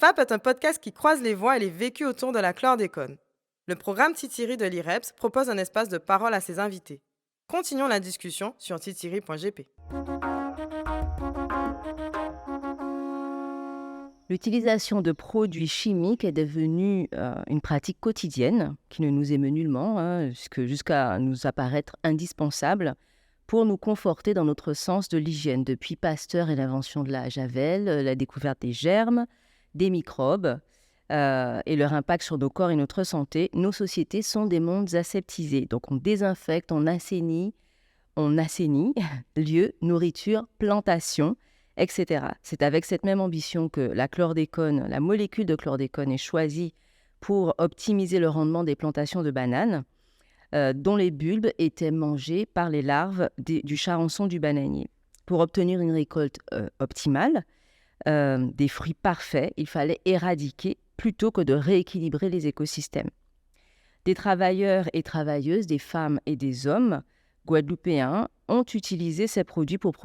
FAP est un podcast qui croise les voix et les vécus autour de la chlordécone. Le programme Titiri de l'IREPS propose un espace de parole à ses invités. Continuons la discussion sur titiri.gp. L'utilisation de produits chimiques est devenue une pratique quotidienne qui ne nous émeut nullement, jusqu'à nous apparaître indispensable pour nous conforter dans notre sens de l'hygiène. Depuis Pasteur et l'invention de la javel, la découverte des germes, des microbes et leur impact sur nos corps et notre santé, nos sociétés sont des mondes aseptisés. Donc on désinfecte, on assainit lieux, nourriture, plantations, etc. C'est avec cette même ambition que la chlordécone, la molécule de chlordécone est choisie pour optimiser le rendement des plantations de bananes, dont les bulbes étaient mangés par les larves du charançon du bananier. Pour obtenir une récolte optimale, des fruits parfaits, il fallait éradiquer plutôt que de rééquilibrer les écosystèmes. Des travailleurs et travailleuses, des femmes et des hommes guadeloupéens ont utilisé ces produits pour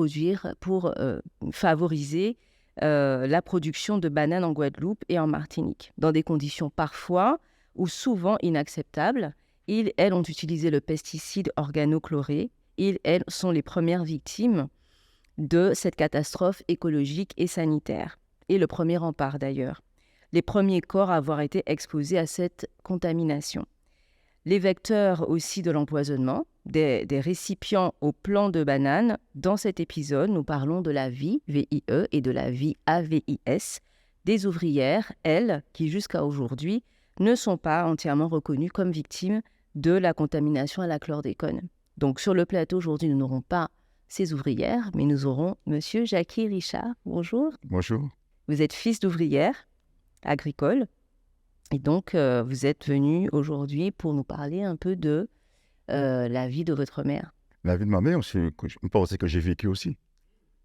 favoriser la production de bananes en Guadeloupe et en Martinique, dans des conditions parfois ou souvent inacceptables. Elles ont utilisé le pesticide organochloré. Elles sont les premières victimes de cette catastrophe écologique et sanitaire, et le premier rempart d'ailleurs. Les premiers corps à avoir été exposés à cette contamination. Les vecteurs aussi de l'empoisonnement, des récipients au plant de banane. Dans cet épisode, nous parlons de la vie, VIE, et de la vie, AVIS, des ouvrières, elles, qui jusqu'à aujourd'hui ne sont pas entièrement reconnues comme victimes de la contamination à la chlordécone. Donc sur le plateau aujourd'hui, nous n'aurons pas ces ouvrières, mais nous aurons Monsieur Jackie Richard. Bonjour. Bonjour. Vous êtes fils d'ouvrière agricole. Et donc, vous êtes venu aujourd'hui pour nous parler un peu de la vie de votre mère. La vie de ma mère, c'est que j'ai vécu aussi.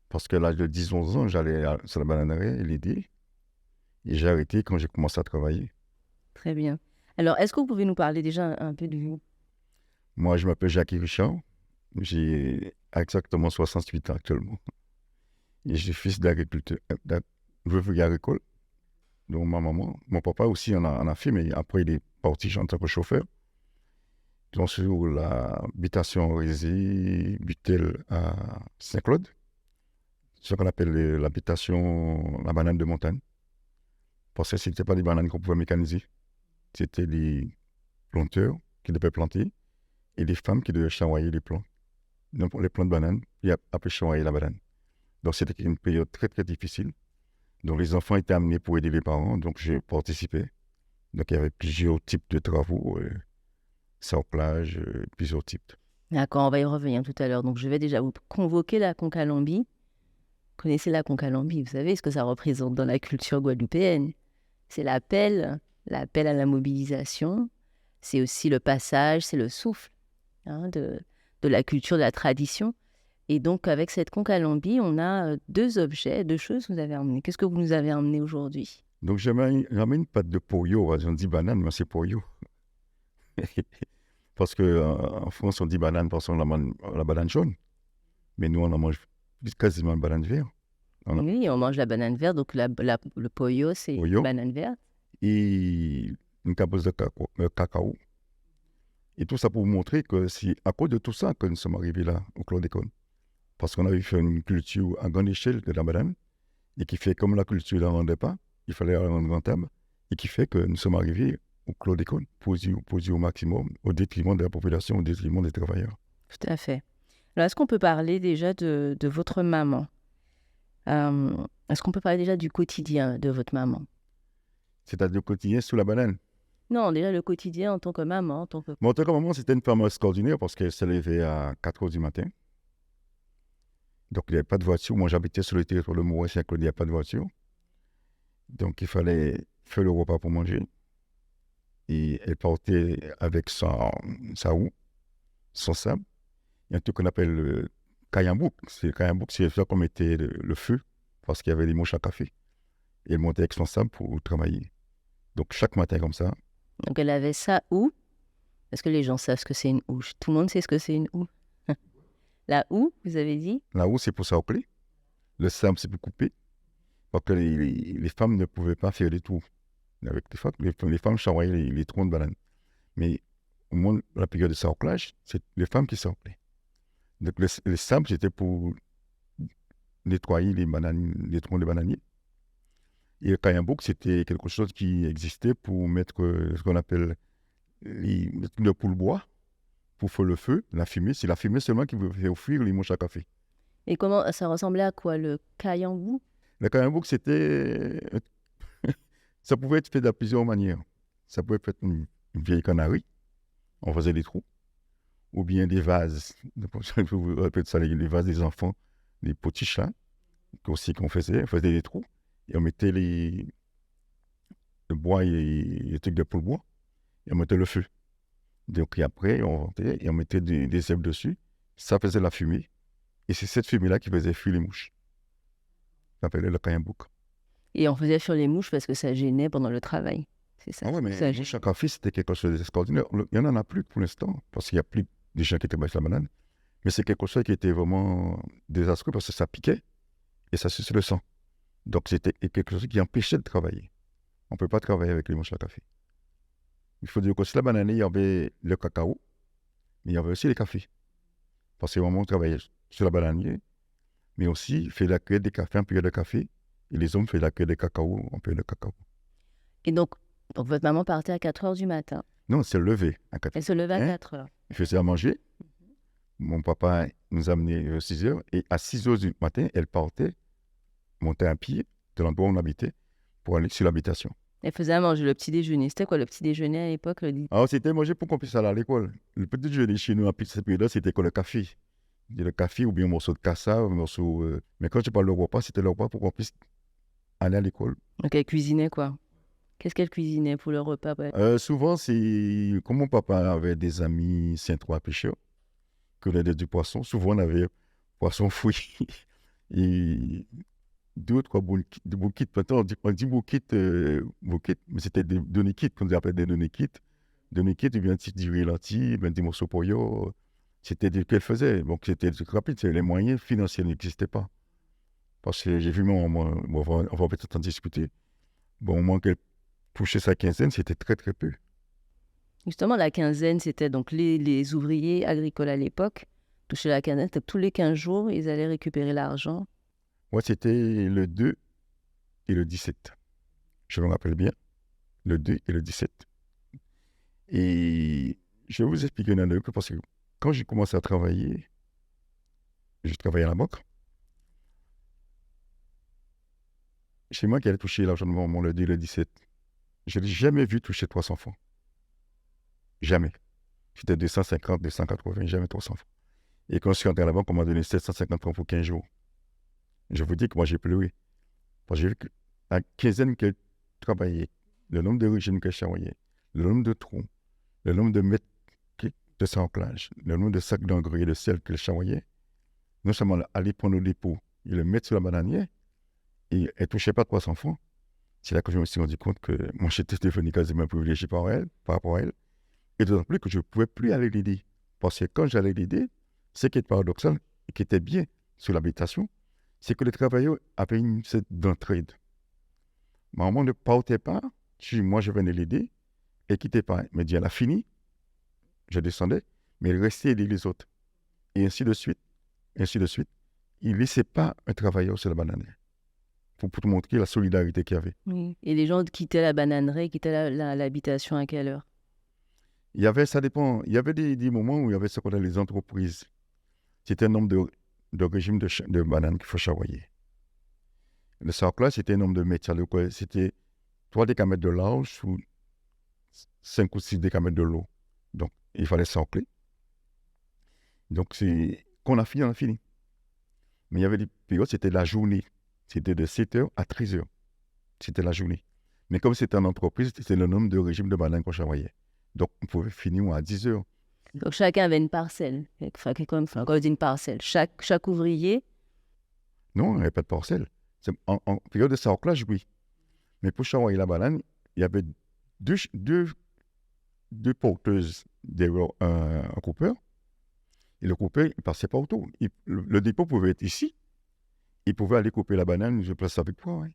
Parce qu'à l'âge de 10-11 ans, j'allais sur la bananerie l'aider. Et j'ai arrêté quand j'ai commencé à travailler. Très bien. Alors, est-ce que vous pouvez nous parler déjà un peu de vous? Moi, je m'appelle Jackie Richard. J'ai exactement 68 ans actuellement. Et je suis fils d'agriculteur, d'ouvrier agricole. Donc, ma maman, mon papa aussi en a fait, mais après, il est parti en tant que chauffeur. Donc, sur l'habitation Rézy, Butel à Saint-Claude, ce qu'on appelle l'habitation, la banane de montagne. Parce que ce n'était pas des bananes qu'on pouvait mécaniser. C'était des planteurs qui devaient planter et des femmes qui devaient charroyer les plants. Donc, les plants de banane, et après charroyer la banane. Donc, c'était une période très, très difficile. Donc, les enfants étaient amenés pour aider les parents, donc j'ai participé. Donc, il y avait plusieurs types de travaux, sarclage, plusieurs types. D'accord, on va y revenir tout à l'heure. Donc, je vais déjà vous convoquer la concalambie. Vous connaissez la concalambie, vous savez ce que ça représente dans la culture guadeloupéenne. C'est l'appel à la mobilisation. C'est aussi le passage, c'est le souffle de la culture, de la tradition. Et donc, avec cette concalambie, on a deux choses que vous avez emmenées. Qu'est-ce que vous nous avez emmené aujourd'hui? Donc, j'amène une pâte de poyo. On dit banane, mais c'est poyo. Parce qu'en France, on dit banane parce qu'on la banane jaune. Mais nous, on en mange quasiment la banane verte. Oui, on mange la banane verte. Donc, le poyo, c'est Poyo. banane verte. Et une cabosse de cacao. Et tout ça pour vous montrer que c'est à cause de tout ça que nous sommes arrivés là, au chlordécone. Parce qu'on avait fait une culture à grande échelle de la banane, et qui fait comme la culture ne rendait pas, il fallait la rendre rentable, et qui fait que nous sommes arrivés au chlordécone, posé au maximum, au détriment de la population, au détriment des travailleurs. Tout à fait. Alors, est-ce qu'on peut parler déjà de votre maman? Est-ce qu'on peut parler déjà du quotidien de votre maman? C'est-à-dire le quotidien sous la banane. Non, déjà le quotidien en tant que maman, en tant que... Mon maman, c'était une femme extraordinaire parce qu'elle s'est levée à 4 h du matin. Donc, il n'y avait pas de voiture. Moi, j'habitais sur le territoire de Mouret-Saint-Claude, il n'y a pas de voiture. Donc, il fallait faire le repas pour manger. Et elle partait avec sa houe, son sable. Il y a un truc qu'on appelle le cayambouk. C'est le cayambouk, c'est là qu'on mettait le feu parce qu'il y avait des mouches à café. Et elle montait avec son sable pour travailler. Donc, chaque matin comme ça. Donc, elle avait sa houe. Est-ce que les gens savent ce que c'est une houe? Tout le monde sait ce que c'est une houe. La houe, vous avez dit? La houe, c'est pour sarcler. Le sable, c'est pour couper. Parce que les femmes ne pouvaient pas faire les trous. Avec les femmes charroyaient les troncs de banane. Mais au moins, la période de sarclage, c'est les femmes qui sarclaient. Donc, les sables, c'était pour nettoyer les troncs de bananiers. Et le cayambouk, c'était quelque chose qui existait pour mettre ce qu'on appelle les trucs de poule bois, pour faire le feu, la fumée. C'est la fumée seulement qui veut faire fuir les mouches à café. Et comment ça ressemblait à quoi, le cayambou? Le cayambouk, c'était... ça pouvait être fait de plusieurs manières. Ça pouvait être une vieille canarie, on faisait des trous, ou bien des vases. Je vous rappelle ça, les vases des enfants, les potiches là, aussi qu'on faisait. On faisait des trous et on mettait le bois et les trucs de poule bois et on mettait le feu. Donc et après, on rentait et on mettait des herbes dessus. Ça faisait la fumée. Et c'est cette fumée-là qui faisait fuir les mouches. Ça s'appelait le cayambouk. Et on faisait sur les mouches parce que ça gênait pendant le travail. C'est ça. Ah ouais, mais ça les mouches à café, c'était quelque chose d'extraordinaire. Il n'y en a plus pour l'instant, parce qu'il n'y a plus de gens qui travaillent sur la banane. Mais c'est quelque chose qui était vraiment désastreux parce que ça piquait et ça suçait le sang. Donc c'était quelque chose qui empêchait de travailler. On ne peut pas travailler avec les mouches à café. Il faut dire que sur la banane, il y avait le cacao, mais il y avait aussi les cafés. Parce que vraiment, on travaillait sur la bananier, mais aussi fait la cueillette des cafés en période de café, et les hommes faisaient la cueillette des cacao en période de cacao. Et donc votre maman partait à 4 heures du matin. Non, c'est levé à 4 Elle se levait à 4 heures. Il faisait à manger. Mon papa nous amenait à 6 heures, et à 6 heures du matin, elle partait, montait à pied de l'endroit où on habitait, pour aller sur l'habitation. Elle faisait à manger le petit déjeuner. C'était quoi le petit déjeuner à l'époque? Alors, c'était manger pour qu'on puisse aller à l'école. Le petit déjeuner chez nous, à cette période-là, c'était quoi, le café. Le café ou bien un morceau de cassave, un morceau... Mais quand je parle de repas, c'était le repas pour qu'on puisse aller à l'école. Donc elle cuisinait quoi? Qu'est-ce qu'elle cuisinait pour le repas? Ouais. Souvent, c'est... Comme mon papa avait des amis Saint-Trois pêcheurs, que les du poisson, souvent on avait poisson fouillé. Et 2 ou 3 bouquets. Maintenant, on dit bouquet, mais c'était des données-kits, qu'on appelait des données-kits. Données-kits, ou bien un petit riz lentilles, bien des morceaux poyo. C'était ce qu'elle faisait. Donc, c'était rapide. Les moyens financiers n'existaient pas. Parce que j'ai vu, on va peut-être en discuter. Bon, au moment qu'elle touchait sa quinzaine, c'était très, très peu. Justement, la quinzaine, c'était donc les ouvriers agricoles à l'époque touchaient la quinzaine. Tous les 15 jours, ils allaient récupérer l'argent. Moi, c'était le 2 et le 17. Je me rappelle bien. Le 2 et le 17. Et je vais vous expliquer une anecdote parce que quand j'ai commencé à travailler, je travaillais à la banque. C'est moi qui allais toucher l'argent de mon le 2 et le 17. Je n'ai jamais vu toucher 300 francs. Jamais. C'était 250, 280, jamais 300 francs. Et quand je suis rentré à la banque, on m'a donné 750 francs pour 15 jours. Je vous dis que moi, j'ai pleuré. Parce que j'ai vu que la quinzaine qu'elle travaillait, le nombre de régimes qu'elle charriait, le nombre de trous, le nombre de mètres de sarclage, le nombre de sacs d'engrais et de sel qu'elle charriait, non seulement aller prendre au dépôt et le mettre sur la bananière, et elle ne touchait pas 300 francs. C'est là que je me suis rendu compte que moi, j'étais devenu quasiment privilégié par rapport à elle. Et d'autant plus que je ne pouvais plus aller l'aider. Parce que quand j'allais l'aider, ce qui est paradoxal et qui était bien sur l'habitation, c'est que les travailleurs avaient une sorte d'entraide. Ma maman ne partait pas, moi je venais l'aider, elle ne quittait pas. Elle me dit, elle a fini, je descendais, mais elle restait aider les autres. Et ainsi de suite, ainsi de suite. Il ne laissait pas un travailleur sur la bananière. Pour te montrer la solidarité qu'il y avait. Oui. Et les gens quittaient la bananerie, quittaient l'habitation à quelle heure? Ça dépend. Il y avait des moments où il y avait ce qu'on appelle les entreprises. C'était un nombre de régimes de bananes qu'il faut charroyer. Le sarclage, c'était un nombre de mètres. C'était 3 décamètres de large ou 5 ou 6 décamètres de l'eau. Donc, il fallait sarcler. Donc, quand on a fini, on a fini. Mais il y avait des périodes, c'était la journée. C'était de 7h à 13h. C'était la journée. Mais comme c'était en entreprise, c'était le nombre de régimes de bananes qu'on charroyait. Donc, on pouvait finir à 10h. Donc, chacun avait une parcelle. Enfin, quand on dit une parcelle, chaque ouvrier... Non, il n'y avait pas de parcelle. En période de sarclage, oui. Mais pour charroyer la banane, il y avait deux porteuses derrière un coupeur. Et le coupeur, il ne passait pas autour. Le dépôt pouvait être ici. Il pouvait aller couper la banane, je place avec toi. Ouais.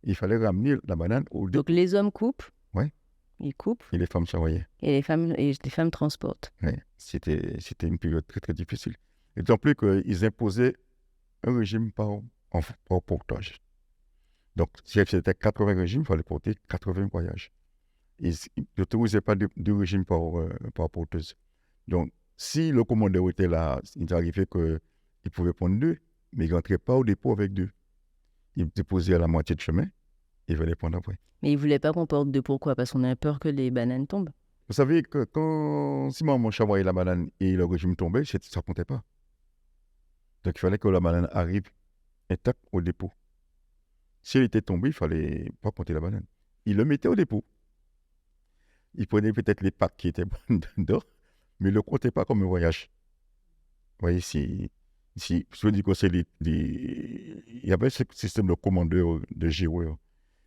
Il fallait ramener la banane au dépôt. Donc les hommes coupent. Ouais. Ils coupent Et les femmes travaillaient. et les femmes transportent. Ouais. C'était une période très, très difficile. Et d'autant plus qu'ils imposaient un régime par portage. Donc, si c'était 80 régimes, il fallait porter 80 voyages. Ils n'autorisaient pas de régime par porteuse. Donc, si le commandeur était là, il arrivait qu'il pouvait prendre 2, mais il ne rentrait pas au dépôt avec 2. Il déposait à la moitié de chemin, il venait prendre après. Mais ils ne voulaient pas qu'on porte 2. Pourquoi? Parce qu'on a peur que les bananes tombent. Vous savez que si maman chavoyait la banane et le régime tombait, ça ne comptait pas. Donc, il fallait que la banane arrive intacte au dépôt. Si elle était tombée, il ne fallait pas compter la banane. Il le mettait au dépôt. Il prenait peut-être les packs qui étaient dedans, mais il ne le comptait pas comme un voyage. Vous voyez, je veux dire que c'est il y avait ce système de commandeur, de géreur.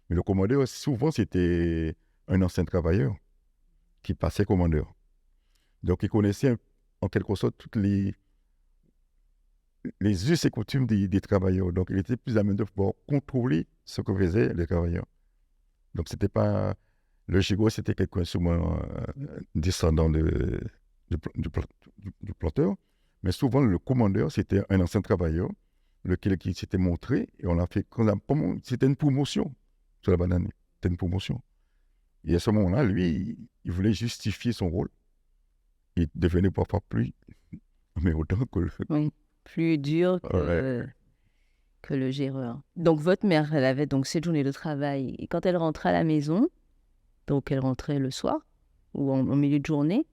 Mais le commandeur, souvent, c'était un ancien travailleur qui passait commandeur. Donc, il connaissait en quelque sorte toutes les us et coutumes des travailleurs. Donc, il était plus à même de pouvoir contrôler ce que faisaient les travailleurs. Donc, c'était pas... Le gigot, c'était quelqu'un souvent descendant du planteur. Mais souvent, le commandeur, c'était un ancien travailleur qui s'était montré. Et on a fait... C'était une promotion sur la banane. C'était une promotion. Et à ce moment-là, lui, il voulait justifier son rôle. Il devenait parfois plus... Mais autant que le... Oui, plus dur que le géreur. Donc, votre mère, elle avait donc 7 journées de travail. Et quand elle rentrait à la maison, donc elle rentrait le soir ou en milieu de journée?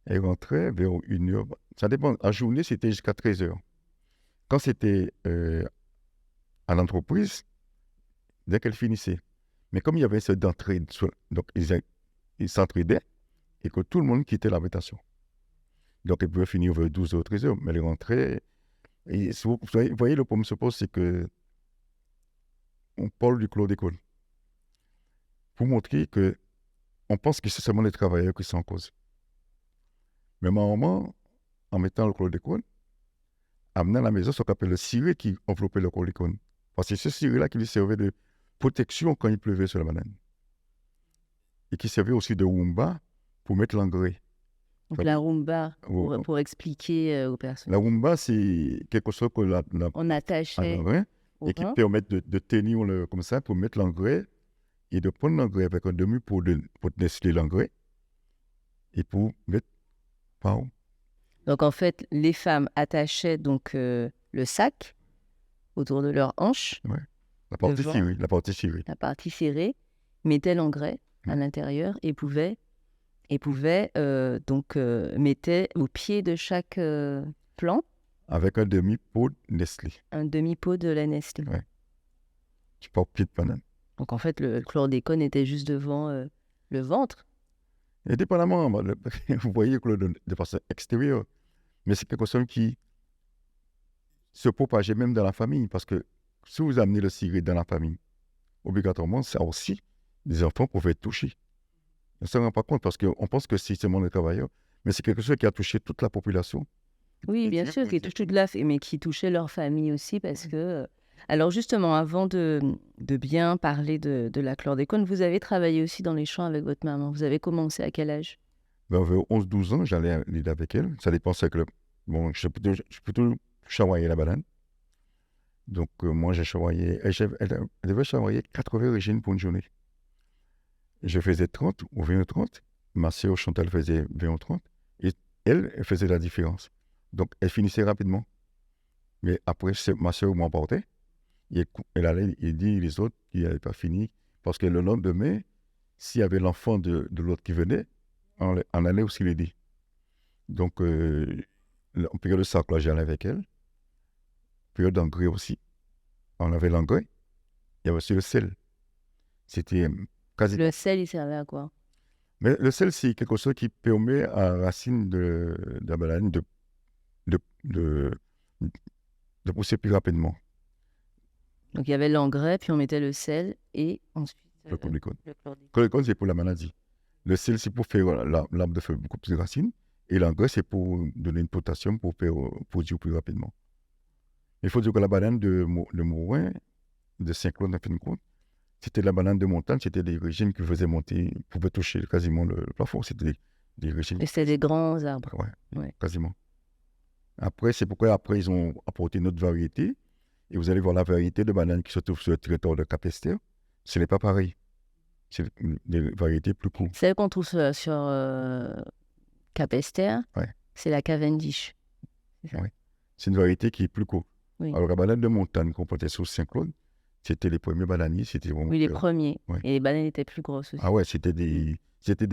Elle rentrait vers 1h. Ça dépend. La journée, c'était jusqu'à 13h. Quand c'était à l'entreprise, dès qu'elle finissait. Mais comme il y avait cette entraide, donc ils s'entraidaient et que tout le monde quittait l'habitation. Donc, elle pouvait finir vers 12h, 13h, mais elle rentrait. Et vous voyez, le problème se pose, c'est que on parle du chlordécone pour montrer que on pense que c'est seulement les travailleurs qui sont en cause. Mais ma maman, en mettant le chlordécone, amenait à la maison ce qu'on appelle le ciré qui enveloppait le chlordécone. Parce que c'est ce ciré-là qui lui servait de protection quand il pleuvait sur la banane. Et qui servait aussi de Roomba pour mettre l'engrais. Donc la Roomba, pour expliquer aux personnes. La Roomba, c'est quelque chose qu'on on attachait et qui permet de tenir comme ça pour mettre l'engrais et de prendre l'engrais avec un demi-pot pour distiller l'engrais et pour mettre par haut. Donc en fait, les femmes attachaient donc le sac autour de leur hanche. Ouais. La partie serrée, mettaient l'engrais à l'intérieur et pouvaient mettait au pied de chaque plant. Avec un demi-pot Nestlé. Un demi-pot de la Nestlé. Ouais. Tu pas au pied de banane. Donc en fait, le chlordécone était juste devant le ventre. Et dépendamment, vous voyez que de façon extérieure, mais c'est quelque chose qui se propageait même dans la famille, parce que si vous amenez le ciré dans la famille, obligatoirement, ça aussi, les enfants pouvaient être touchés. On ne se rend pas compte parce qu'on pense que c'est seulement les travailleurs, mais c'est quelque chose qui a touché toute la population. Oui, bien sûr, qui touche toute la famille, mais qui touchait leur famille aussi parce que... Alors justement, avant de bien parler de la chlordécone, vous avez travaillé aussi dans les champs avec votre maman. Vous avez commencé à quel âge? Vers 11-12 ans, j'allais l'aider avec elle. Ça dépend, c'est que je plutôt chavoyer la banane. Donc moi, j'ai chavoyé... Elle devait chavoyer 80 régines pour une journée. Je faisais 30 ou 20 ou 30. Ma sœur Chantal faisait 20 ou 30. Et elle faisait la différence. Donc, elle finissait rapidement. Mais après, ma sœur m'emportait. Et elle allait aider les autres qui n'avaient pas fini. Parce que le lendemain, s'il y avait l'enfant de l'autre qui venait, on allait aussi l'aider. Donc, en période de sac, là, j'allais avec elle. Période d'engrais aussi. On avait l'engrais. Il y avait aussi le sel. C'était quasi... Le sel, il servait à quoi? Mais le sel, c'est quelque chose qui permet à la racine de la banane de pousser plus rapidement. Donc, il y avait l'engrais, puis on mettait le sel et ensuite... Le chlordécone. Le chlordécone, c'est pour la maladie. Le sel, c'est pour faire l'arbre de faire beaucoup plus de racines. Et l'engrais, c'est pour donner une potassium pour faire produire plus rapidement. Il faut dire que la banane de Mourin, de Saint-Claude, en fin de compte, C'était la banane de montagne, c'était des régimes qui faisaient monter, pouvaient toucher quasiment le plafond. C'était des régimes. Et c'était des grands arbres. Ouais, Ouais. quasiment. Après, c'est pourquoi après, ils ont apporté notre variété. Et vous allez voir la variété de bananes qui se trouve sur le territoire de Capesterre. Ce n'est pas pareil. C'est des variétés plus courtes. Celle qu'on trouve sur Capesterre, Ouais. c'est la Cavendish. C'est ça? Ouais. C'est une variété qui est plus courte. Oui. Alors, la banane de montagne qu'on portait sur Saint-Claude, c'était les premiers bananiers. C'était vraiment Oui, les premiers. ouais. Et les bananes étaient plus grosses aussi. Ah ouais, c'était des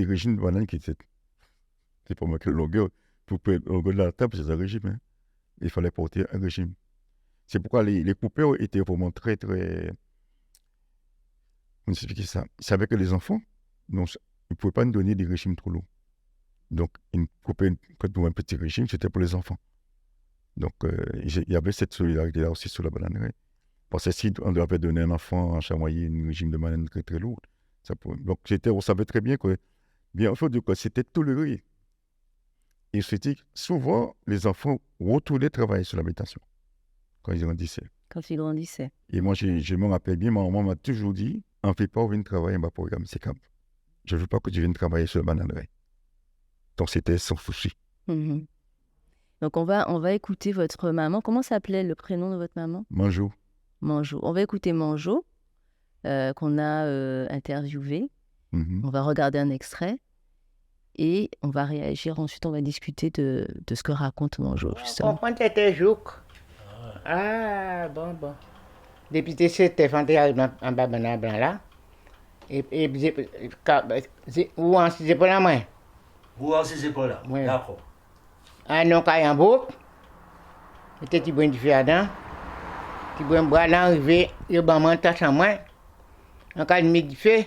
régimes de bananes qui étaient. C'est pas moi que longueur. Pour le longueur de la table, c'est un régime. Hein. Il fallait porter un régime. C'est pourquoi les coupeurs étaient vraiment très, très. On expliquait ça. Ils savaient que les enfants, non, ils ne pouvaient pas nous donner des régimes trop lourds. Donc, une coupée pour un petit régime, c'était pour les enfants. Donc, il y avait cette solidarité-là aussi sur la bananerie. Parce que si on devait donner un enfant à chamoyer un régime de banane très, très lourd, ça pourrait... Donc, on savait très bien que, bien sûr, c'était toléré. Et c'était souvent, les enfants retournaient travailler sur l'habitation quand ils grandissaient. Quand ils grandissaient. Et moi, je me rappelle bien, ma maman m'a toujours dit, on ne fait pas venir travailler dans mon programme, c'est comme. Je ne veux pas que tu viennes travailler sur la bananerie. Donc, c'était sans souci. Mhm. Donc, on va écouter votre maman. Comment s'appelait le prénom de votre maman? Manjou. Manjo. On va écouter Manjo, qu'on a interviewé. Mhm. On va regarder un extrait et on va réagir. Ensuite, on va discuter de ce que raconte Manjo, On justement. comprend que c'était Jouk. Ah, bon. Depuis que c'était fanté en bas blanc là. Et où en c'est pour la main. Vous aussi, c'est pas là. Ouais. D'accord. Ah non, quand il y a un bouc. C'était tu bois du feu à dents. Tu bois un bras là, arrivé, il y a un tâche en moins. En cas de mis du feu.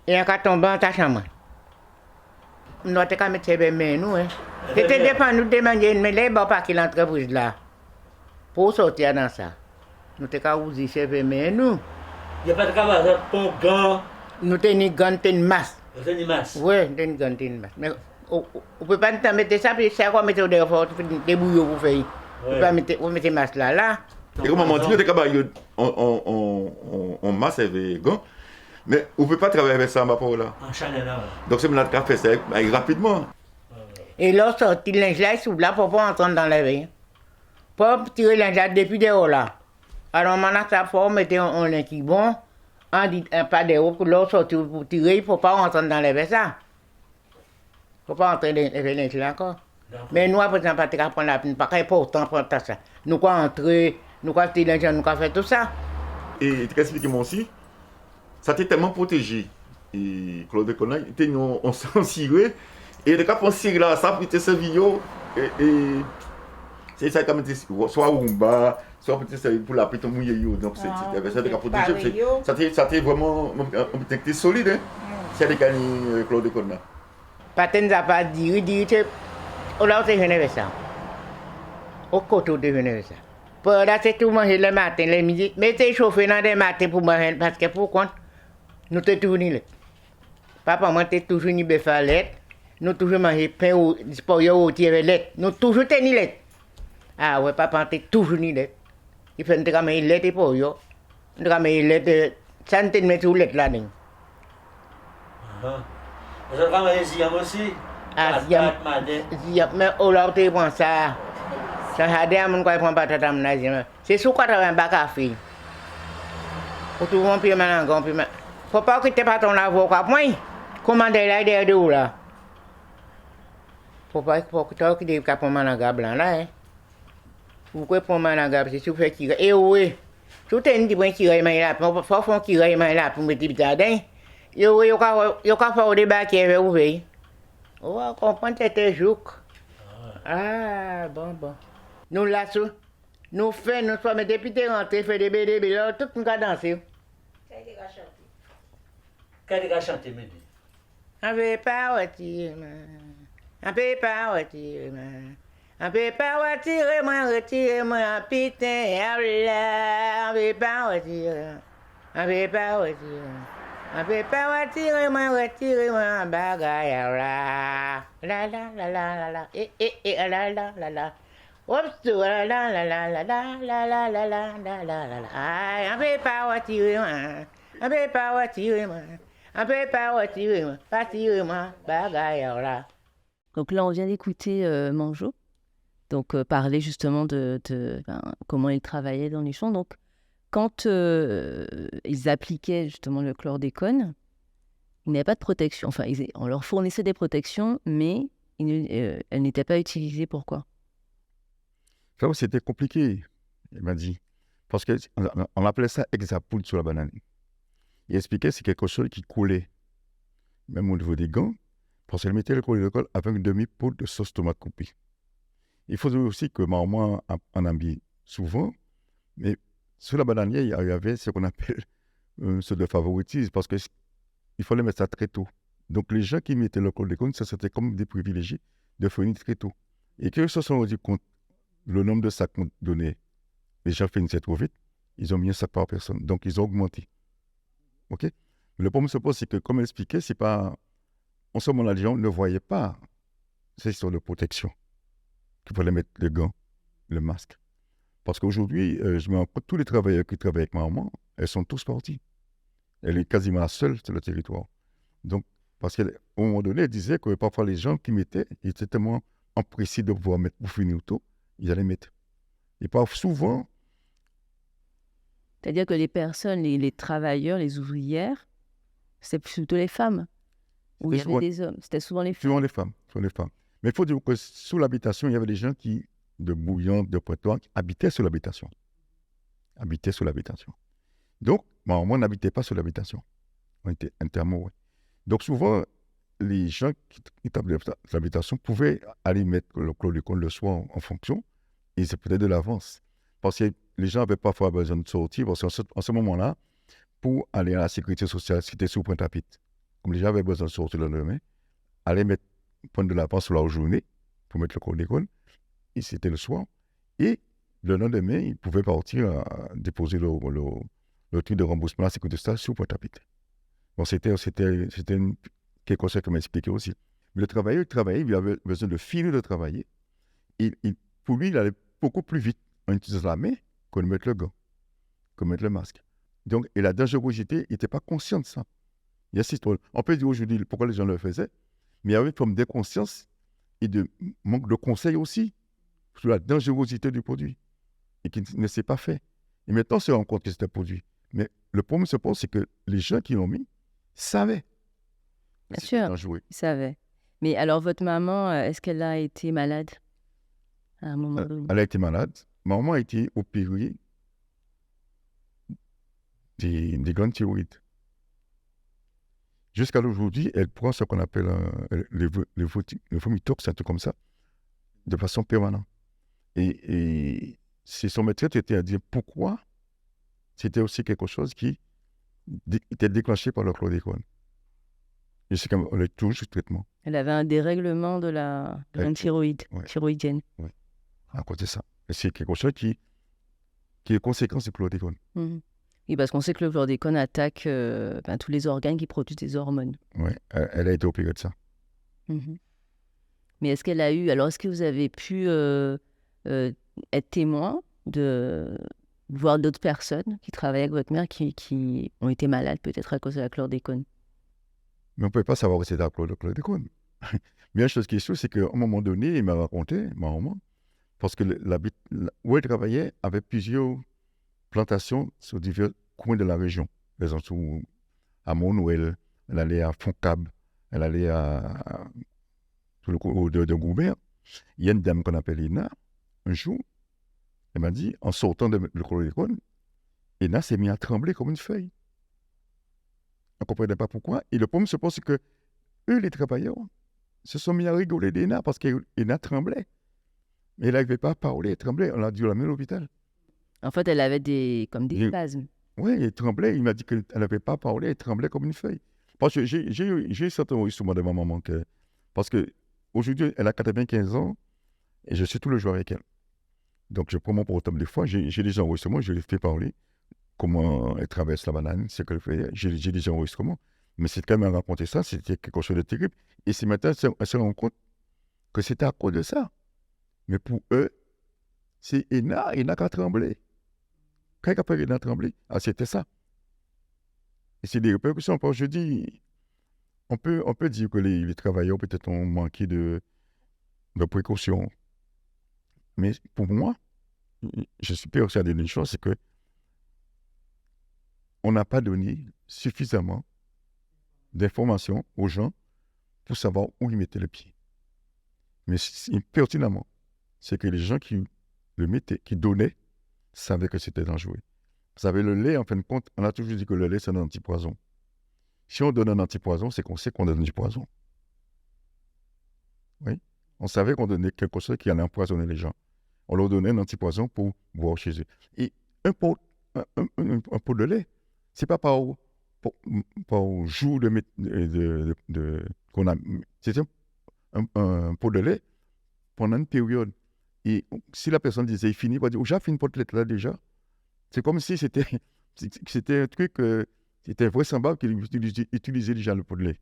Et en cas de tomber en tâche en moins. Nous avons qu'à mettre ses mains, nous. C'était dépend nous demander, mais les bons pas qu'il l'entreprise là. Pour sortir dans ça. Nous avons qu'à ouvrir ses mains, nous. Il n'y a pas de camarade pour gant. Nous avons une gante, une masse. Vous avez une masse. Oui, nous avons une gante, une masse. Mais on ne peut pas nous mettre ça, puis c'est quoi mettre au dehors, des bouillons pour faire. On ne peut pas mettre masse là. Et comme maman dit, on masse avec gants, mais on ne peut pas travailler avec ça, ma pauvre là. En Chanel là. Donc, c'est maintenant qu'on fait ça rapidement. Et là, sorti le linge là, il s'ouvre là pour pas entrer dans la veille. Pour tirer le linge là depuis dehors là. Alors, maintenant, ça faut mettre un linge qui est bon, on dit pas dehors, pour l'autre sortir pour tirer, il ne faut pas rentrer dans la veille ça. Il ne faut pas entrer dans le linge là encore. Mais nous, après, on ne peut pas prendre la peine, pas important pour ça. Nous, quoi entrer, nous, quoi tirer le linge, nous, quoi faire tout ça. Et tu expliques moi aussi, ça t'est tellement protégé. Et Claude Connay, on s'en cirait. Et le cas pour cirer là, ça peut être ce vidéo. Et c'est ça comme soit Rumba, soit peut-être pour la petite mouillée. Donc c'est ça de protégé. Ça t'est vraiment solide. Hein? C'est le cas de Claude Connay. Patène n'a pas dit, on a aussi venu avec ça. Au côté de venir avec ça. Pour là, c'est tout manger le matin, le midi. Mais c'est chauffé dans le matin pour manger, parce que pour compte, nous sommes toujours ni lettre. Papa, moi, t'es toujours ni bœuf à lettre. Nous toujours manger pain ou sport ou tirer lettre. Nous toujours t'es ni lettre. Ah ouais, papa, t'es toujours ni lettre. Il fait une manger lettre pour yo. Une manger lettre, ça ne te met tout lettre là-dedans. Vous avez travaillé Ziam aussi? Ah, Ziam, mais on l'a été pour ça. Ça a dit à mon coin pour pas t'amener. C'est sous quoi t'as un bac à faire. Pour tout le monde, puis maintenant, puis faut pas que tu pas ton avocat. Moi, commander là derrière de où là. Faut pas que tu aies pour mananga blanc là. Hein. Vous pouvez prendre mananga, c'est tout fait tirer. Et oui, tout est une petite tirer, mais là, faut faire tirer, mais là, pour me dire jardin. Et oui, il y a faire au débat qui est ouvert. Oh, on comprend que c'était jouk. Ah, bon. Nous là, nous faisons, nous sommes des députés rentrés, fait des BD, là, tout le monde a dansé. Qu'est-ce que chanter, me dit? On peut pas retirer, on peut pas retirer, on peut pas retirer, moi, putain, Allah, on peut pas retirer, on peut pas retirer. On peut pas retirer, moi, bagaille, la la la la la, la. Oups, la la la la la la la la la la la la la. Aïe, on peut pas retirer, Un peu pas moi. Un peu pas moi. Pas moi. Bagaille là. Donc là, on vient d'écouter Manjo, donc parler justement comment il travaillait dans les champs. Donc, quand ils appliquaient justement le chlordécone, il n'y avait pas de protection. Enfin, on leur fournissait des protections, mais elles n'étaient pas utilisées. Pourquoi? Ça, c'était compliqué, il m'a dit. Parce qu'on appelait ça hexapoudre sur la banane. Il expliquait que c'est quelque chose qui coulait, même au niveau des gants, parce qu'elle mettait le chlordécone avec une demi-poudre de sauce tomate coupée. Il faut dire aussi que maman en a mis souvent, mais sur la bananière, il y avait ce qu'on appelle ce de favoritisme, parce qu'il fallait mettre ça très tôt. Donc les gens qui mettaient le chlordécone, ça c'était comme des privilégiés de finir très tôt. Et qu'ils se sont rendus compte, le nombre de sacs qu'on donnait, les gens finissaient trop vite, ils ont mis un sac par personne. Donc ils ont augmenté. OK? Mais le problème se pose, c'est que, comme expliqué, c'est pas. En ce moment-là, les gens ne voyaient pas ces histoires de protection. Qu'il fallait mettre le gant, le masque. Parce qu'aujourd'hui, je me rends compte, tous les travailleurs qui travaillent avec ma maman, elles sont tous partis. Elle est quasiment la seule sur le territoire. Donc, parce qu'au moment donné, elle disait que parfois les gens qui mettaient, ils étaient tellement empressés de pouvoir mettre pour finir tôt, ils allaient mettre. Et parfois, souvent. C'est-à-dire que les personnes, les travailleurs, les ouvrières, c'était plutôt les femmes. Ou il y avait des hommes. C'était souvent les femmes. Souvent les femmes. Mais il faut dire que sous l'habitation, il y avait des gens de Bouillante, de Pointe-Noire, qui habitaient sur l'habitation. Donc, on n'habitait pas sur l'habitation. On était interment. Donc, souvent, les gens qui étaient sur l'habitation pouvaient aller mettre le chlordécone le soir en fonction, et c'est peut-être de l'avance. Parce que les gens n'avaient pas parfois besoin de sortir, parce qu'en ce moment-là, pour aller à la sécurité sociale, c'était sous Pointe-à-Pitre. Comme les gens avaient besoin de sortir le lendemain, aller prendre de l'avance sur leur journée pour mettre le chlordécone, et c'était le soir. Et le lendemain, ils pouvaient partir déposer le truc de remboursement à la sécurité sociale sur Pointe-à-Pitre. Bon, c'était quelque chose que m'expliquait aussi. Mais le travailleur, il avait besoin de finir de travailler. Pour lui, il allait beaucoup plus vite en utilisant la main qu'on de mettre le gant, qu'on mettre le masque. Donc, et la dangerosité, il n'était pas conscient de ça. Il y a on peut dire aujourd'hui pourquoi les gens le faisaient, mais il y avait une forme d'inconscience et de manque de conseil aussi sur la dangerosité du produit et qui ne s'est pas fait. Et maintenant, on se rend compte que c'était un produit. Mais le problème se pose, c'est que les gens qui l'ont mis savaient. Bien sûr, ils savaient. Mais alors, votre maman, est-ce qu'elle a été malade à un moment donné? Elle a été malade. Ma maman a été opérée des glandes thyroïdes. Jusqu'à aujourd'hui, elle prend ce qu'on appelle le vomitox, un truc comme ça, de façon permanente. Et c'est son médecin qui était à dire pourquoi c'était aussi quelque chose qui était déclenché par le chlordécone. Et c'est comme, elle est toujours sous traitement. Elle avait un dérèglement de la glande thyroïdienne. Oui, à cause de ça. Et c'est quelque chose qui est conséquence du chlordécone. Mmh. Oui, parce qu'on sait que le chlordécone attaque tous les organes qui produisent des hormones. Oui, elle a été opérée de ça. Mmh. Mais est-ce qu'elle a eu... Alors, est-ce que vous avez pu être témoin de voir d'autres personnes qui travaillaient avec votre mère qui ont été malades peut-être à cause de la chlordécone? Mais on ne pouvait pas savoir où c'était le chlordécone. Mais une chose qui est sûre, c'est qu'à un moment donné, il m'a raconté, ma maman, parce que où elle travaillait avait plusieurs plantations sur divers coins de la région. Par exemple, à Monouel, elle allait à Foncab, elle allait sur le coup de Goubert. Il y a une dame qu'on appelle Ina. Un jour, elle m'a dit, en sortant de le chlordécone, Ina s'est mise à trembler comme une feuille. On ne comprenait pas pourquoi. Et le problème se pose, c'est que eux, les travailleurs, se sont mis à rigoler d'Ina parce qu'Ina tremblait. Mais elle n'arrivait pas à parler, elle tremblait. On l'a dû l'amener à l'hôpital. En fait, elle avait des spasmes. Oui, elle tremblait. Il m'a dit qu'elle n'avait pas parlé, elle tremblait comme une feuille. Parce que j'ai certains enregistrements de ma maman. Parce qu'aujourd'hui, elle a 95 ans et je suis tout le jour avec elle. Donc, je prends mon portable des fois, j'ai des enregistrements, je lui fais parler comment elle traverse la banane, ce qu'elle fait. J'ai des enregistrements. Mais c'est quand même raconter ça, c'était quelque chose de terrible. Et ce matin, elle se rend compte que c'était à cause de ça. Mais pour eux, c'est Ina qui a tremblé. Quand elle a tremblé, c'était ça. Et c'est des répercussions. Parce que je dis, on peut dire que les travailleurs peut-être ont manqué de précautions. Mais pour moi, je suis persuadé d'une chose, c'est que on n'a pas donné suffisamment d'informations aux gens pour savoir où ils mettaient le pied. Mais pertinemment, c'est que les gens qui le mettaient, qui donnaient, savaient que c'était dangereux. Vous savez, le lait, en fin de compte, on a toujours dit que le lait, c'est un antipoison. Si on donne un antipoison, c'est qu'on sait qu'on donne du poison. Oui. On savait qu'on donnait quelque chose qui allait empoisonner les gens. On leur donnait un antipoison pour boire chez eux. Et un pot de lait, c'est pas par jour qu'on a. C'est un pot de lait pendant une période. Et si la personne disait, il finit, on va dire, j'ai fait une pot de lait là déjà. C'est comme si c'était un truc, c'était vraisemblable qu'il utilisait déjà le pot de lait.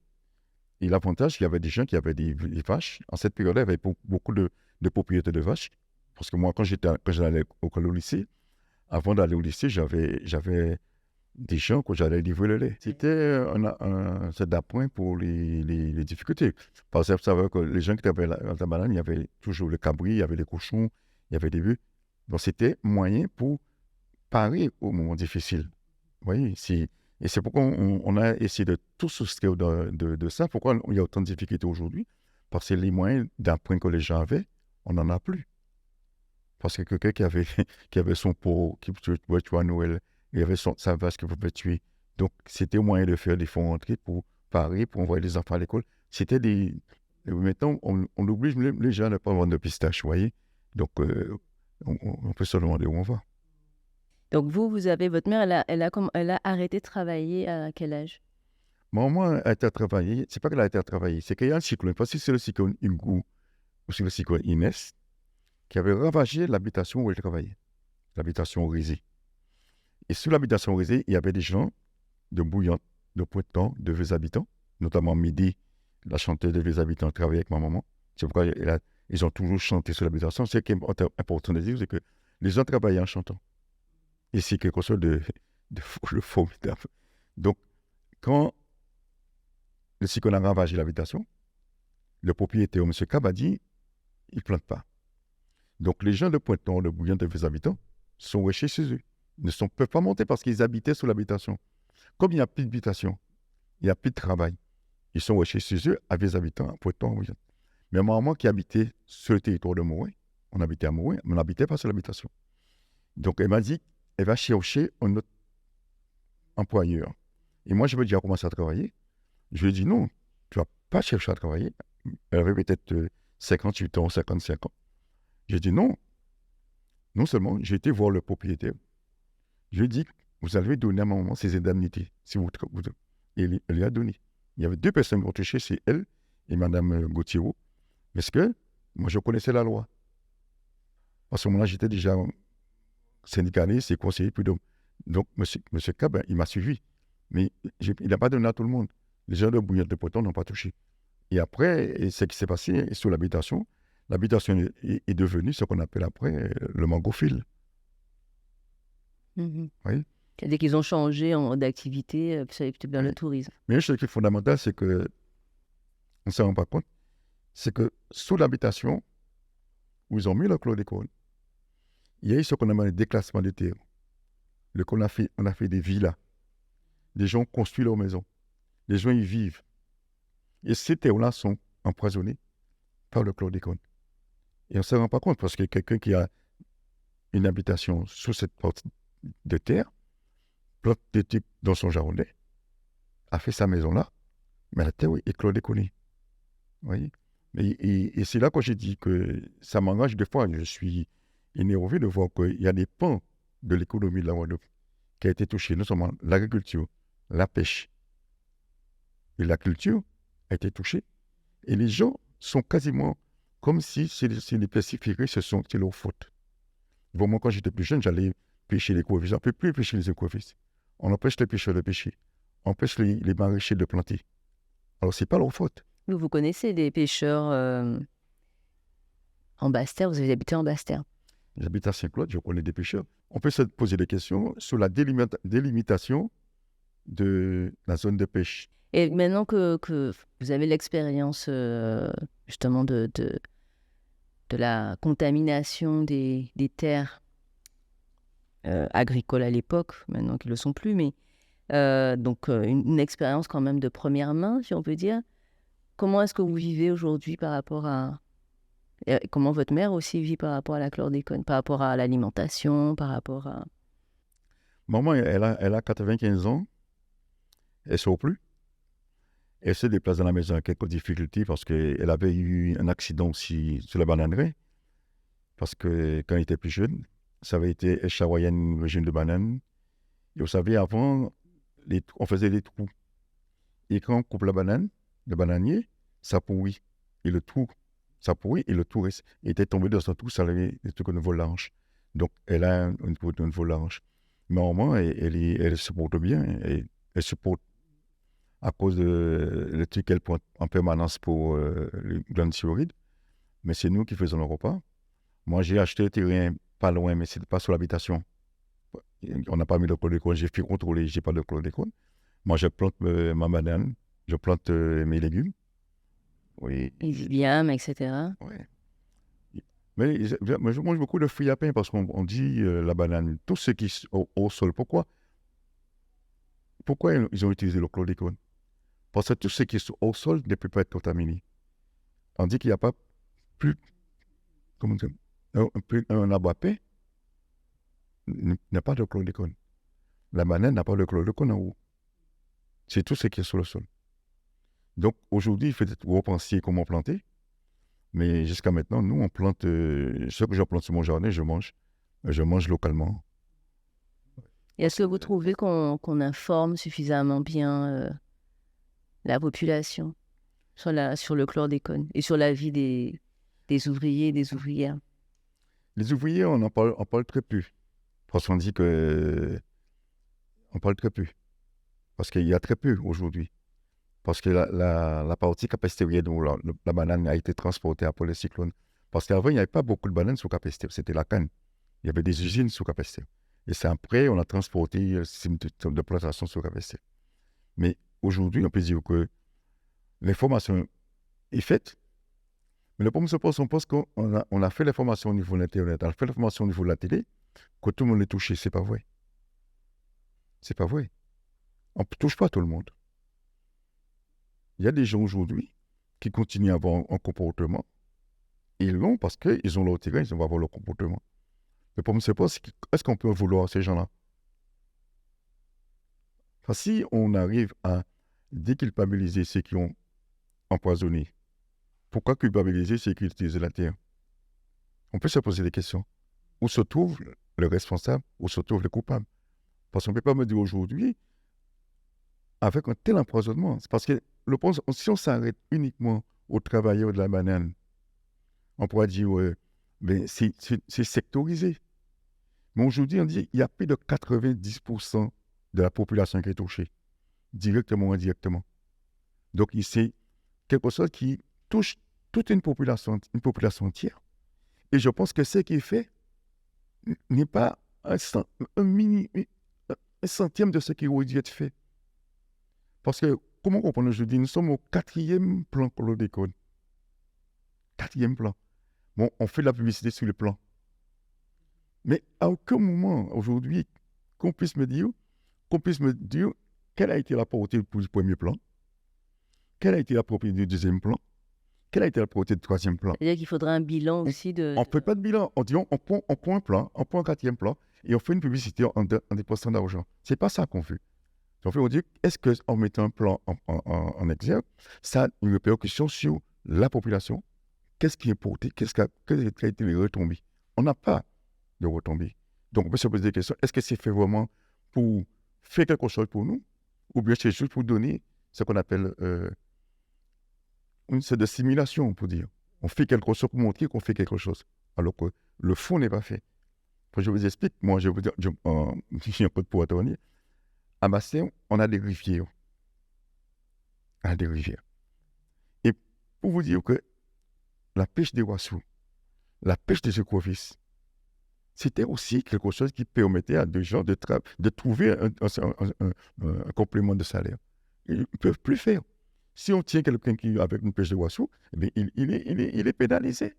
Et l'avantage, il y avait des gens qui avaient des vaches. En cette période-là, il y avait beaucoup de propriétaires de vaches. Parce que moi, quand j'allais au lycée, avant d'aller au lycée, j'avais des gens que j'allais livrer le lait. C'était c'est d'appoint pour les difficultés. Parce que vous savez que les gens qui travaillaient à la banane, il y avait toujours le cabri, il y avait les cochons, il y avait des bœufs. Donc, c'était moyen pour parer au moment difficile. Vous voyez, et c'est pourquoi on a essayé de tout soustraire de ça. Pourquoi il y a autant de difficultés aujourd'hui? Parce que les moyens d'apprendre que les gens avaient, on n'en a plus. Parce que quelqu'un qui avait son pot, qui pouvait tuer à Noël, il avait sa vache qui pouvait tuer. Donc, c'était moyen de faire des fonds entrées pour parer, pour envoyer les enfants à l'école. C'était des... Maintenant, on oblige les gens à ne pas vendre de pistaches, vous voyez. Donc, on peut se demander où on va. Donc vous avez votre mère, elle a arrêté de travailler à quel âge? Maman a été à travailler, c'est pas qu'elle a été à travailler, c'est qu'il y a un cyclone, parce que c'est le cyclone Ingou ou c'est le cyclone Inès qui avait ravagé l'habitation où elle travaillait, l'habitation Orisé. Et sur l'habitation Orisé, il y avait des gens de Bouillante, de Pointan, de vieux habitants, notamment Midi, la chanteuse de vieux habitants, travaillait avec ma maman. C'est pourquoi ils ont toujours chanté sur l'habitation. Ce qui est important de dire, c'est que les gens travaillaient en chantant. Et c'est quelque chose de formidable. Donc, quand le cyclone a ravagé l'habitation, le propriétaire, M. Kab, a dit, il ne plante pas. Donc, les gens de Pointon, de Bouillon, de vieux habitants, sont restés chez eux. Ils ne peuvent pas monter parce qu'ils habitaient sous l'habitation. Comme il n'y a plus d'habitation, il n'y a plus de travail, ils sont restés chez eux, à vieux habitants, à Pointon, Bouillon. Mais ma maman qui habitait sur le territoire de Mourin, on habitait à Mourin, mais on n'habitait pas sur l'habitation. Donc, elle m'a dit, elle va chercher un autre employeur. Et moi, je veux déjà commencer à travailler. Je lui ai dit, non, tu ne vas pas chercher à travailler. Elle avait peut-être 58 ans, 55 ans. J'ai dit, non. Non seulement, j'ai été voir le propriétaire. Je lui ai dit, vous allez donner à ma maman ses indemnités. Et elle lui a donné. Il y avait 2 personnes qui ont touché, c'est elle et Mme Gauthier. Parce que moi, je connaissais la loi. À ce moment-là, j'étais déjà syndicaliste et conseiller prud'homme. Donc, M. Kab, il m'a suivi. Mais il n'a pas donné à tout le monde. Les gens de Bouillon de Poton n'ont pas touché. Et après, ce qui s'est passé sur l'habitation est devenue ce qu'on appelle après le mangophile. Mmh. Oui. C'est-à-dire qu'ils ont changé d'activité, ça allait plutôt vers le tourisme. Mais une chose qui est fondamentale, c'est qu'on ne se rend pas compte, c'est que sous l'habitation, où ils ont mis le chlordécone, il y a eu ce qu'on appelle le déclassement des terres. On a fait des villas. Les gens construisent leurs maisons. Les gens y vivent. Et ces terres-là sont empoisonnées par le chlordécone. Et on ne se rend pas compte parce que quelqu'un qui a une habitation sous cette porte de terre, plante des types dans son jardin, a fait sa maison là, mais la terre est chlordéconée. Vous voyez? Et c'est là que j'ai dit que ça m'engage des fois. Je suis énervé de voir qu'il y a des pans de l'économie de la Guadeloupe qui a été touché, non seulement l'agriculture, la pêche et la culture a été touchée. Et les gens sont quasiment comme si les pestiférés, c'est leur faute. Bon, moi, quand j'étais plus jeune, j'allais pêcher les écrevisses. On ne peut plus pêcher les écrevisses. On empêche les pêcheurs de pêcher. On empêche les maraîchers de planter. Alors, ce n'est pas leur faute. Vous connaissez des pêcheurs en Basse-Terre? Vous avez habité en Basse-Terre? J'habite à Saint-Claude, je connais des pêcheurs. On peut se poser des questions sur la délimitation de la zone de pêche. Et maintenant que vous avez l'expérience justement de la contamination des terres agricoles à l'époque, maintenant qu'ils ne le sont plus, mais donc une expérience quand même de première main, si on peut dire. Comment est-ce que vous vivez aujourd'hui par rapport à... et comment votre mère aussi vit par rapport à la chlordécone, par rapport à l'alimentation, par rapport à... Maman, elle a 95 ans, elle ne sort plus. Elle se déplace dans la maison avec quelques difficultés parce qu'elle avait eu un accident aussi sur la bananerie. Parce que quand elle était plus jeune, ça avait été, elle chavoyait une régime de banane. Et vous savez, avant, on faisait des trous. Et quand on coupe la banane, le bananier, ça pourrit. Et le trou, ça pourrit et le trou était tombé dans son trou, ça avait des trucs au niveau large. Donc, elle a un niveau large. Mais normalement, elle se porte bien. Elle se porte à cause de le truc qu'elle prend en permanence pour les glandes thyroïdes. Mais c'est nous qui faisons le repas. Moi, j'ai acheté un terrain pas loin, mais ce n'était pas sur l'habitation. On n'a pas mis de chlordécone. J'ai fait contrôler, je n'ai pas de chlordécone. Moi, je plante ma banane, je plante mes légumes. Oui. Les liames, etc. Ouais. Mais moi, je mange beaucoup de fruits à pain parce qu'on dit la banane, tout ce qui est au sol. Pourquoi ils ont utilisé le chlordécone? Parce que tout ce qui est au sol ne peut pas être contaminé. On dit qu'il n'y a pas plus, comment dire, un arbre à pain n'a pas de chlordécone. La banane n'a pas de chlordécone en haut. C'est tout ce qui est sur le sol. Donc aujourd'hui, il faut repenser comment planter. Mais jusqu'à maintenant, nous, on plante, ce que je plante sur mon jardin, je mange. Je mange localement. Et est-ce que vous trouvez qu'on informe suffisamment bien la population sur le chlordécone et sur la vie des ouvriers et des ouvrières? Les ouvriers, on parle très peu. Parce qu'on dit que... On parle très peu. Parce qu'il y a très peu aujourd'hui. Parce que la partie capestérienne où la banane a été transportée après le cyclone. Parce qu'avant, il n'y avait pas beaucoup de bananes sous Capesterre, c'était la canne. Il y avait des usines sous Capesterre. Et c'est après, on a transporté le système de plantation sous Capesterre. Mais aujourd'hui, on peut dire que l'information est faite. Mais le problème se pose, on pense qu'on a fait l'information au niveau de l'Internet, on a fait l'information au niveau de la télé, que tout le monde est touché. C'est pas vrai. C'est pas vrai. On ne touche pas tout le monde. Il y a des gens aujourd'hui qui continuent à avoir un comportement. Ils l'ont parce qu'ils ont leur terrain, ils vont avoir leur comportement. Le problème se pose, est-ce qu'on peut vouloir ces gens-là? Enfin, si on arrive à déculpabiliser ceux qui ont empoisonné, pourquoi culpabiliser ceux qui utilisent la terre? On peut se poser des questions. Où se trouve le responsable? Où se trouve le coupable? Parce qu'on ne peut pas me dire aujourd'hui, avec un tel empoisonnement, c'est parce que si on s'arrête uniquement aux travailleurs de la banane, on pourrait dire, mais c'est sectorisé. Mais aujourd'hui, on dit qu'il y a plus de 90% de la population qui est touchée, directement ou indirectement. Donc, c'est quelque chose qui touche toute une population entière. Et je pense que ce qui est fait n'est pas un centième de ce qui aurait dû être fait. Parce que, comment comprendre aujourd'hui, nous sommes au 4e plan chlordécone. 4e plan. Bon, on fait de la publicité sur le plan. Mais à aucun moment, aujourd'hui, qu'on puisse me dire quelle a été la portée du premier plan, quelle a été la portée du deuxième plan, quelle a été la portée du troisième plan. C'est-à-dire qu'il faudrait un bilan aussi de... On ne fait pas de bilan. On dit on prend un plan, on prend un 4e plan, et on fait une publicité en dépensant d'argent. Ce n'est pas ça qu'on fait. On dit, est-ce qu'en mettant un plan en exergue, ça a une répercussion sur la population? Qu'est-ce qui est porté? Quelles ont été les retombées? On n'a pas de retombées. Donc, on peut se poser des questions. Est-ce que c'est fait vraiment pour faire quelque chose pour nous? Ou bien c'est juste pour donner ce qu'on appelle une sorte de simulation, pour dire. On fait quelque chose pour montrer qu'on fait quelque chose. Alors que le fond n'est pas fait. Je vous explique. Moi, je vais vous dire, j'ai un peu de poitronier. À Bassin, on a des rivières. Et pour vous dire que la pêche des oiseaux, la pêche des écrevisses, c'était aussi quelque chose qui permettait à des gens de trouver un complément de salaire. Ils ne peuvent plus faire. Si on tient quelqu'un qui avec une pêche de oiseaux, eh bien, il est pénalisé.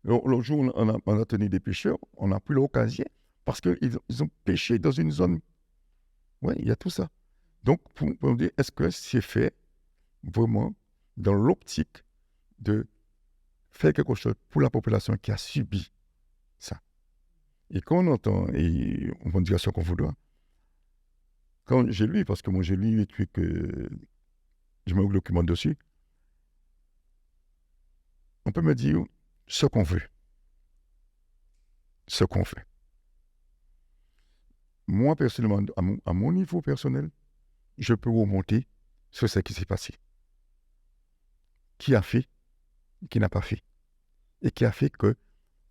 L'autre jour, on a tenu des pêcheurs, on n'a plus l'occasion parce qu'ils ont pêché dans une zone. Oui, il y a tout ça. Donc, pour me dire, est-ce que c'est fait vraiment dans l'optique de faire quelque chose pour la population qui a subi ça? Et quand on entend, et on va dire ce qu'on voudra, quand j'ai lu, parce que moi j'ai lu les trucs, je me documente dessus, on peut me dire ce qu'on veut, ce qu'on fait. Moi, personnellement, à mon niveau personnel, je peux remonter sur ce qui s'est passé. Qui a fait, qui n'a pas fait. Et qui a fait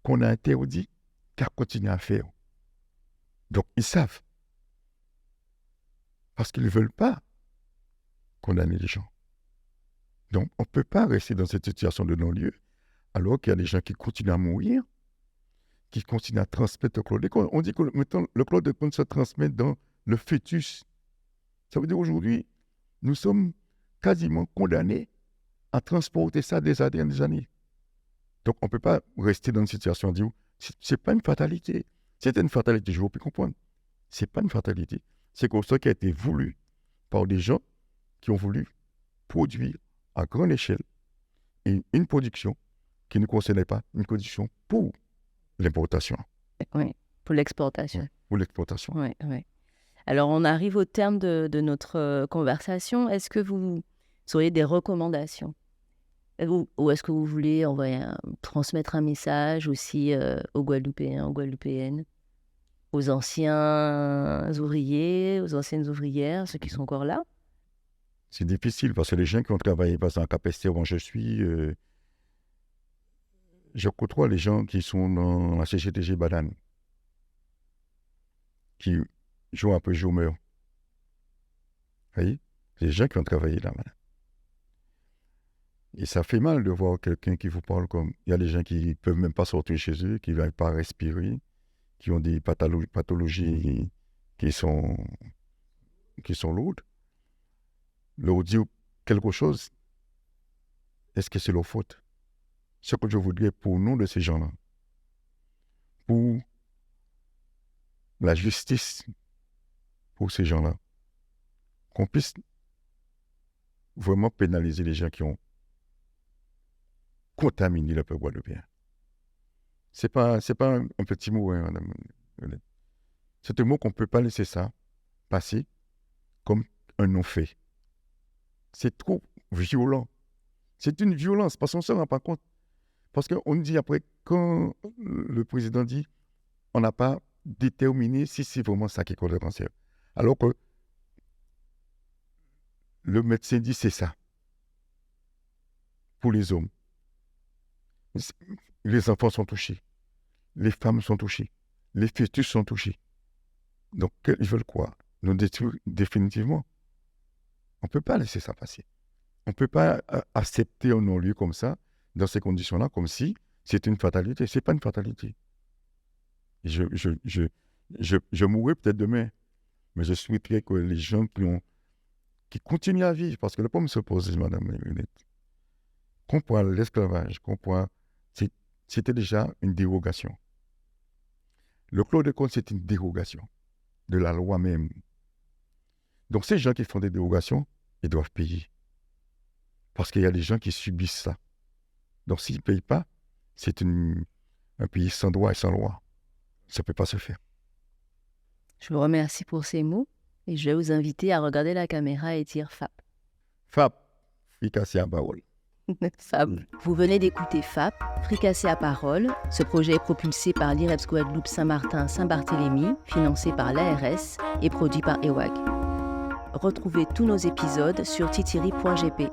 qu'on a interdit, qu'à continuer à faire. Donc, ils savent. Parce qu'ils ne veulent pas condamner les gens. Donc, on ne peut pas rester dans cette situation de non-lieu, alors qu'il y a des gens qui continuent à mourir, qui continuent à transmettre le chlordécone. On dit que maintenant, le chlordécone se transmet dans le fœtus. Ça veut dire aujourd'hui, nous sommes quasiment condamnés à transporter ça des années. Donc, on ne peut pas rester dans une situation de dire, ce n'est pas une fatalité. C'était une fatalité, je ne veux plus comprendre. Ce n'est pas une fatalité. C'est quelque chose qui a été voulu par des gens qui ont voulu produire à grande échelle une production qui ne concernait pas une production pour l'importation. Oui, pour l'exportation. Oui, pour l'exportation. Oui, oui. Alors, on arrive au terme de notre conversation. Est-ce que vous auriez des recommandations? Ou est-ce que vous voulez transmettre un message aussi aux Guadeloupéens, aux Guadeloupéennes, aux anciens ouvriers, aux anciennes ouvrières, ceux qui sont encore là? C'est difficile parce que les gens qui ont travaillé, par exemple, à Capester, où je suis, je côtoie les gens qui sont dans la CGTG Banane, qui jouent un peu chômeurs. Vous voyez? C'est les gens qui ont travaillé là-bas. Et ça fait mal de voir quelqu'un qui vous parle comme... Il y a des gens qui ne peuvent même pas sortir chez eux, qui n'arrivent pas à respirer, qui ont des pathologies qui sont lourdes. Leur dire quelque chose, est-ce que c'est leur faute? Ce que je voudrais pour nous de ces gens-là, pour la justice pour ces gens-là, qu'on puisse vraiment pénaliser les gens qui ont contaminé le peuple guadeloupéen. C'est pas un petit mot, hein, madame. C'est un mot qu'on ne peut pas laisser ça passer comme un non-fait. C'est trop violent. C'est une violence, parce qu'on ne se rend pas compte. Parce qu'on dit après, quand le président dit, on n'a pas déterminé si c'est vraiment ça qui cause le cancer. Alors que le médecin dit c'est ça. Pour les hommes. Les enfants sont touchés. Les femmes sont touchées. Les fœtus sont touchés. Donc, ils veulent quoi? Nous détruire définitivement. On ne peut pas laisser ça passer. On ne peut pas accepter un non-lieu comme ça, dans ces conditions-là, comme si c'était une fatalité. Ce n'est pas une fatalité. Je mourrai peut-être demain, mais je souhaiterais que les gens qui continuent à vivre, parce que le problème se pose, madame Lunette, qu'on parle de l'esclavage, c'était déjà une dérogation. Le chlordécone, c'est une dérogation de la loi même. Donc, ces gens qui font des dérogations, ils doivent payer. Parce qu'il y a des gens qui subissent ça. Donc, s'ils ne payent pas, c'est un pays sans droit et sans loi. Ça ne peut pas se faire. Je vous remercie pour ces mots et je vais vous inviter à regarder la caméra et dire FAP. FAP, fricassé à parole. FAP. Vous venez d'écouter FAP, fricassé à parole. Ce projet est propulsé par l'IREPS Guadeloupe Saint-Martin-Saint-Barthélemy, financé par l'ARS et produit par EWAG. Retrouvez tous nos épisodes sur titiri.gp.